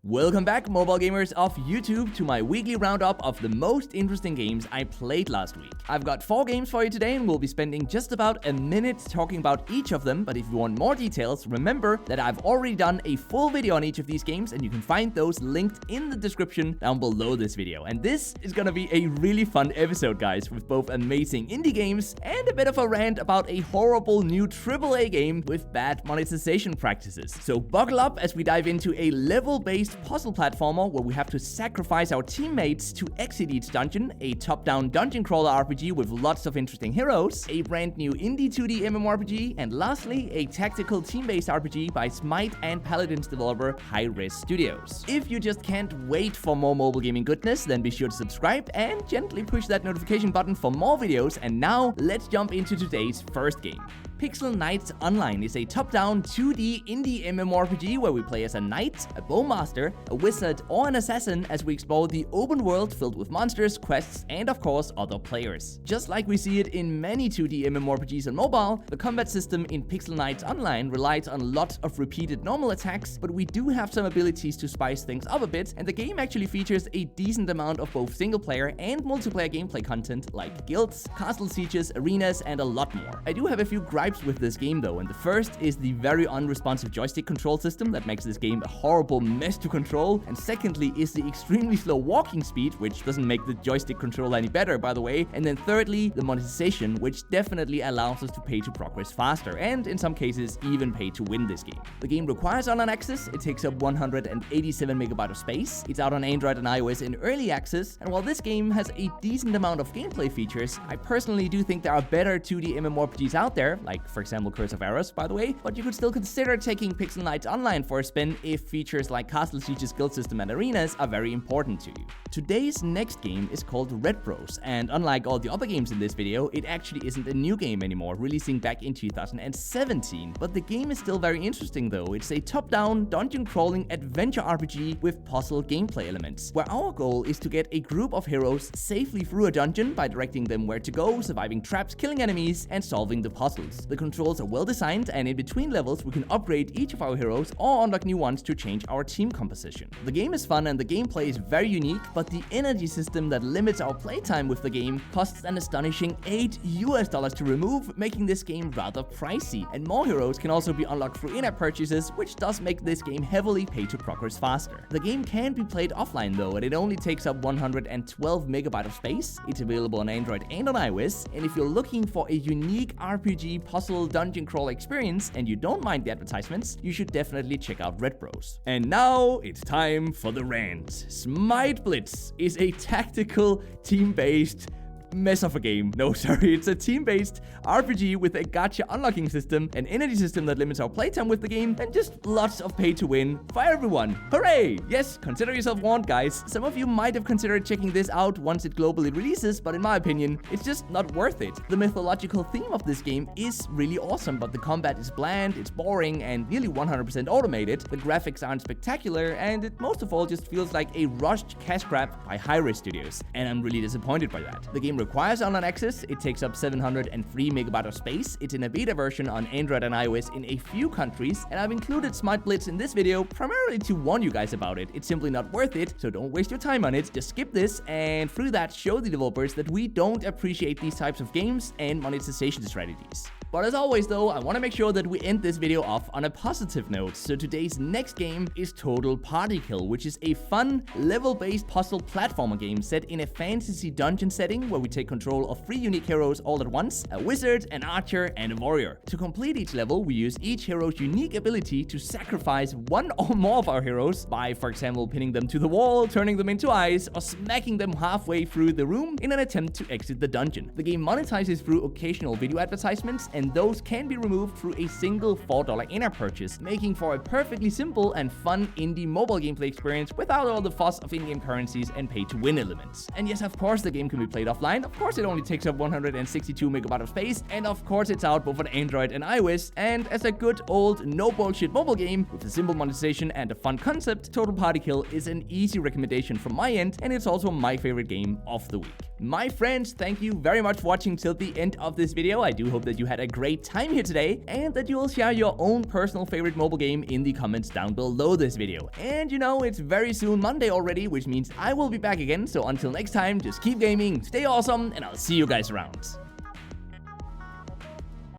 Welcome back, mobile gamers of YouTube, to my weekly roundup of the most interesting games I played last week. I've got 4 games for you today and we'll be spending just about a minute talking about each of them, but if you want more details, remember that I've already done a full video on each of these games and you can find those linked in the description down below this video. And this is gonna be a really fun episode, guys, with both amazing indie games and a bit of a rant about a horrible new AAA game with bad monetization practices. So buckle up as we dive into a level-based puzzle platformer where we have to sacrifice our teammates to exit each dungeon, a top-down dungeon crawler RPG with lots of interesting heroes, a brand new indie 2D MMORPG, and lastly, a tactical team-based RPG by Smite and Paladins developer Hi-Rez Studios. If you just can't wait for more mobile gaming goodness, then be sure to subscribe and gently push that notification button for more videos. And now, let's jump into today's first game. Pixel Knights Online is a top-down 2D indie MMORPG where we play as a knight, a bowmaster, a wizard, or an assassin as we explore the open world filled with monsters, quests, and of course other players. Just like we see it in many 2D MMORPGs on mobile, the combat system in Pixel Knights Online relies on lots of repeated normal attacks, but we do have some abilities to spice things up a bit, and the game actually features a decent amount of both single-player and multiplayer gameplay content like guilds, castle sieges, arenas, and a lot more. I do have a few gripes with this game though, and the first is the very unresponsive joystick control system that makes this game a horrible mess to control, and secondly is the extremely slow walking speed, which doesn't make the joystick control any better, by the way, and then thirdly, the monetization, which definitely allows us to pay to progress faster, and in some cases even pay to win this game. The game requires online access, it takes up 187 megabytes of space, it's out on Android and iOS in early access, and while this game has a decent amount of gameplay features, I personally do think there are better 2D MMORPGs out there, like for example Curse of Eros, by the way, but you could still consider taking Pixel Knights Online for a spin if features like castle sieges, guild system, and arenas are very important to you. Today's next game is called Redbros, and unlike all the other games in this video, it actually isn't a new game anymore, releasing back in 2017, but the game is still very interesting though. It's a top-down dungeon crawling adventure RPG with puzzle gameplay elements, where our goal is to get a group of heroes safely through a dungeon by directing them where to go, surviving traps, killing enemies, and solving the puzzles. The controls are well designed, and in between levels we can upgrade each of our heroes or unlock new ones to change our team composition. The game is fun and the gameplay is very unique, but the energy system that limits our playtime with the game costs an astonishing $8 to remove, making this game rather pricey, and more heroes can also be unlocked through in-app purchases, which does make this game heavily pay to progress faster. The game can be played offline though, and it only takes up 112 megabytes of space. It's available on Android and on iOS, and if you're looking for a unique RPG puzzle dungeon crawl experience and you don't mind the advertisements, you should definitely check out Redbros. And now it's time for the rant. Smite Blitz is a tactical, team-based mess of a game. No, sorry, it's a team-based RPG with a gacha unlocking system, an energy system that limits our playtime with the game, and just lots of pay to win for everyone. Hooray! Yes, consider yourself warned, guys. Some of you might have considered checking this out once it globally releases, but in my opinion, it's just not worth it. The mythological theme of this game is really awesome, but the combat is bland, it's boring, and nearly 100% automated. The graphics aren't spectacular, and it most of all just feels like a rushed cash grab by Hi-Rez Studios, and I'm really disappointed by that. The game requires online access, it takes up 703 megabytes of space, it's in a beta version on Android and iOS in a few countries, and I've included Smite Blitz in this video primarily to warn you guys about it. It's simply not worth it, so don't waste your time on it, just skip this, and through that show the developers that we don't appreciate these types of games and monetization strategies. But as always though, I want to make sure that we end this video off on a positive note, so today's next game is Total Party Kill, which is a fun, level-based puzzle platformer game set in a fantasy dungeon setting where we take control of 3 unique heroes all at once, a wizard, an archer, and a warrior. To complete each level, we use each hero's unique ability to sacrifice one or more of our heroes by, for example, pinning them to the wall, turning them into ice, or smacking them halfway through the room in an attempt to exit the dungeon. The game monetizes through occasional video advertisements, and those can be removed through a single $4 in-app purchase, making for a perfectly simple and fun indie mobile gameplay experience without all the fuss of in-game currencies and pay-to-win elements. And yes, of course the game can be played offline, of course it only takes up 162 megabytes of space, and of course it's out both on Android and iOS, and as a good old no bullshit mobile game with a simple monetization and a fun concept, Total Party Kill is an easy recommendation from my end, and it's also my favorite game of the week. My friends, thank you very much for watching till the end of this video. I do hope that you had a great time here today and that you will share your own personal favorite mobile game in the comments down below this video. And you know, it's very soon Monday already, which means I will be back again. So until next time, just keep gaming, stay awesome, and I'll see you guys around.